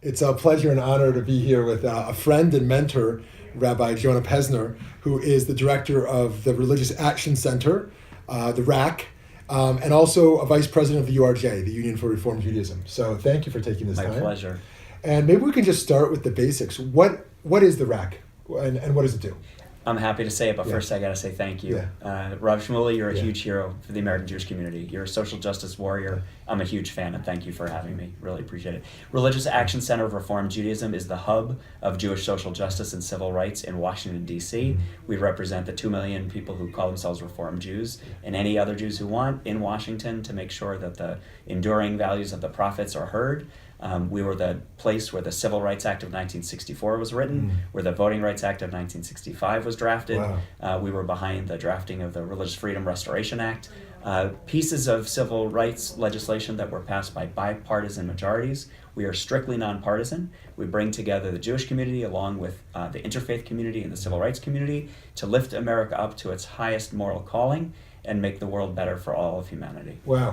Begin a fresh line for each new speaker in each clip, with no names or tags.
It's a pleasure and honor to be here with a friend and mentor, Rabbi Jonah Pesner, who is the director of the Religious Action Center, the RAC, and also a vice president of the URJ, the Union for Reform Judaism. So thank you for taking this time.
My pleasure.
And maybe we can just start with the basics. What is the RAC, and what does it do?
I'm happy to say it, but first I got to say thank you. Rav Shmuly, you're a huge hero for the American Jewish community. You're a social justice warrior. I'm a huge fan, and thank you for having me. Really appreciate it. Religious Action Center of Reform Judaism is the hub of Jewish social justice and civil rights in Washington, D.C. We represent the 2 million people who call themselves Reform Jews and any other Jews who want in Washington to make sure that the enduring values of the prophets are heard. We were the place where the Civil Rights Act of 1964 was written, where the Voting Rights Act of 1965 was drafted. Wow. We were behind the drafting of the Religious Freedom Restoration Act. Pieces of civil rights legislation that were passed by bipartisan majorities. We are strictly nonpartisan. We bring together the Jewish community along with the interfaith community and the civil rights community to lift America up to its highest moral calling and make the world better for all of humanity.
Wow.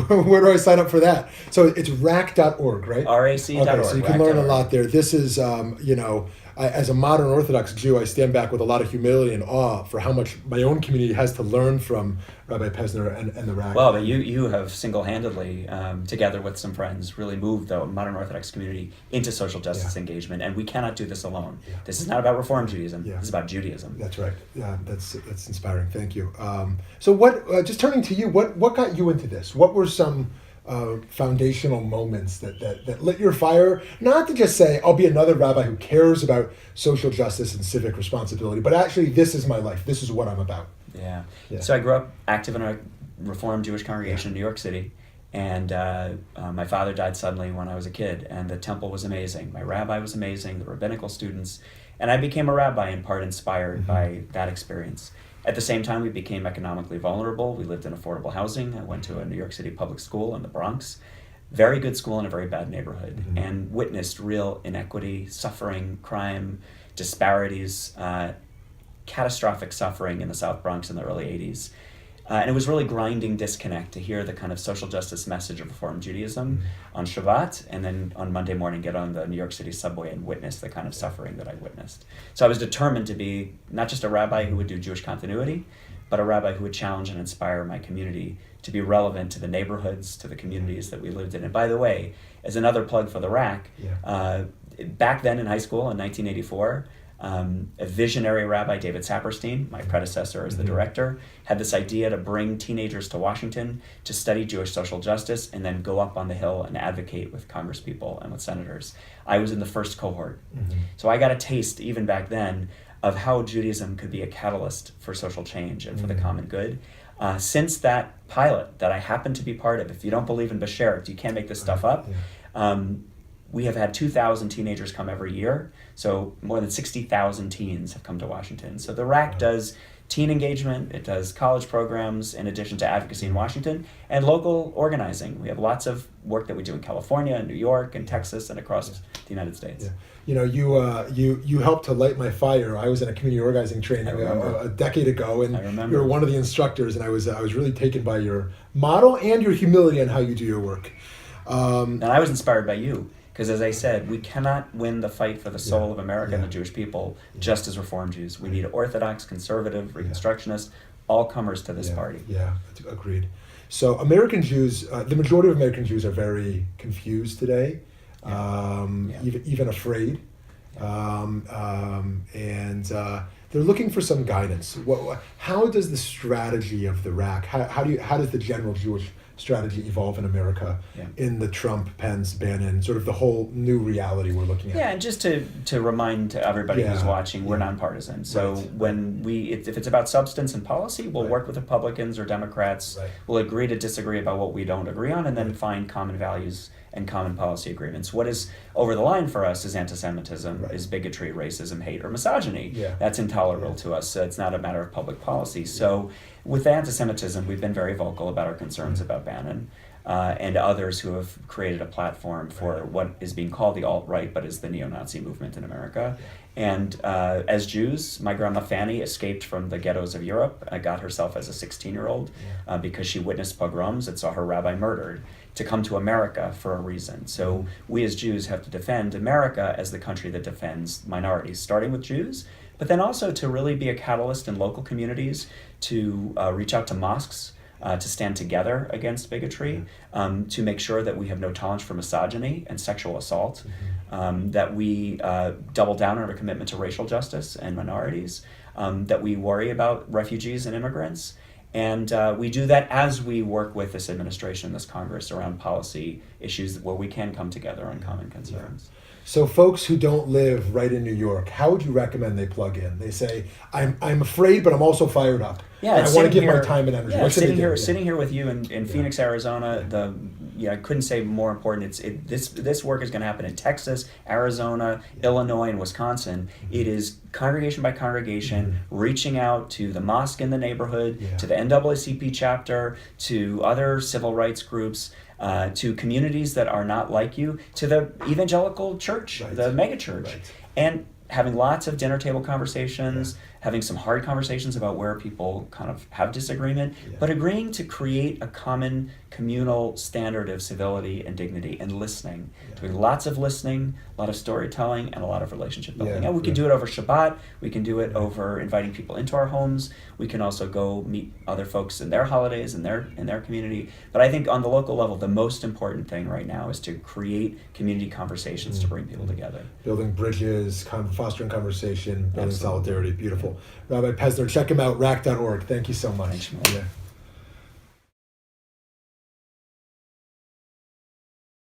Where do I sign up for that? So it's rac.org, right?
RAC.org.
Okay, so you can learn a lot there. This is, as a modern Orthodox Jew, I stand back with a lot of humility and awe for how much my own community has to learn from Rabbi Pesner and the RAC.
Well, but you have single-handedly, together with some friends, really moved the modern Orthodox community into social justice engagement, and we cannot do this alone. This is not about Reform Judaism. This is about Judaism.
That's right. That's inspiring. Thank you. So what? Just turning to you, what got you into this? What were some foundational moments that lit your fire? Not to just say, I'll be another rabbi who cares about social justice and civic responsibility, but actually, this is my life. This is what I'm about.
Yeah. So I grew up active in a Reformed Jewish congregation in New York City, and my father died suddenly when I was a kid, and the temple was amazing. My rabbi was amazing, the rabbinical students, and I became a rabbi in part inspired by that experience. At the same time, we became economically vulnerable. We lived in affordable housing. I went to a New York City public school in the Bronx, very good school in a very bad neighborhood, and witnessed real inequity, suffering, crime, disparities, catastrophic suffering in the South Bronx in the early 80s. And it was really grinding disconnect to hear the kind of social justice message of Reform Judaism on Shabbat, and then on Monday morning get on the New York City subway and witness the kind of suffering that I witnessed. So I was determined to be not just a rabbi who would do Jewish continuity, but a rabbi who would challenge and inspire my community to be relevant to the neighborhoods, to the communities that we lived in. And by the way, as another plug for the RAC, back then in high school in 1984, a visionary rabbi, David Saperstein, my predecessor as the director, had this idea to bring teenagers to Washington to study Jewish social justice and then go up on the Hill and advocate with congresspeople and with senators. I was in the first cohort. So I got a taste, even back then, of how Judaism could be a catalyst for social change and for the common good. Since that pilot that I happened to be part of, if you don't believe in Bashert, you can't make this stuff up, we have had 2,000 teenagers come every year, so more than 60,000 teens have come to Washington. So the RAC does teen engagement, it does college programs in addition to advocacy in Washington, and local organizing. We have lots of work that we do in California and New York and Texas and across the United States.
You know, you helped to light my fire. I was in a community organizing training a decade ago, and you were one of the instructors, and I was really taken by your model and your humility on how you do your work.
And I was inspired by you. Because as I said, we cannot win the fight for the soul of America and the Jewish people just as Reform Jews. We need Orthodox, conservative, Reconstructionists, all comers to this party.
Yeah, agreed. So American Jews, the majority of American Jews are very confused today, even afraid. And they're looking for some guidance. How does the strategy of the RAC, how does the general Jewish strategy evolve in America in the Trump, Pence, Bannon, sort of the whole new reality we're looking at?
Yeah, and just to remind everybody who's watching, we're nonpartisan. So when if it's about substance and policy, we'll work with Republicans or Democrats. We'll agree to disagree about what we don't agree on, and then find common values and common policy agreements. What is over the line for us is anti-Semitism, is bigotry, racism, hate, or misogyny. That's intolerable to us. So it's not a matter of public policy. So with anti-Semitism, we've been very vocal about our concerns about Bannon and others who have created a platform for what is being called the alt-right, but is the neo-Nazi movement in America. And as Jews, my grandma Fanny escaped from the ghettos of Europe, got herself as a 16-year-old because she witnessed pogroms and saw her rabbi murdered. to come to America for a reason. So we as Jews have to defend America as the country that defends minorities, starting with Jews, but then also to really be a catalyst in local communities, to reach out to mosques, to stand together against bigotry, to make sure that we have no tolerance for misogyny and sexual assault, that we double down on our commitment to racial justice and minorities, that we worry about refugees and immigrants. And we do that as we work with this administration, this Congress, around policy issues where we can come together on common concerns.
So folks who don't live right in New York, how would you recommend they plug in? They say, I'm afraid, but I'm also fired up.
Yeah,
and I want to give my time and energy.
Yeah,
What should they do?
sitting here with you in Phoenix, Arizona. I couldn't say more important. This work is going to happen in Texas, Arizona, Illinois, and Wisconsin. It is congregation by congregation, reaching out to the mosque in the neighborhood, to the NAACP chapter, to other civil rights groups, to communities that are not like you, to the evangelical church, the mega church, and having lots of dinner table conversations, having some hard conversations about where people kind of have disagreement, but agreeing to create a common communal standard of civility and dignity and listening. Doing lots of listening, a lot of storytelling, and a lot of relationship building. And we can do it over Shabbat, we can do it over inviting people into our homes, we can also go meet other folks in their holidays, in their community. But I think on the local level, the most important thing right now is to create community conversations to bring people together.
Building bridges, fostering conversation, building solidarity. Beautiful. Rabbi Pesner, check him out, rack.org. Thank you so much.
Thanks, Shmuly.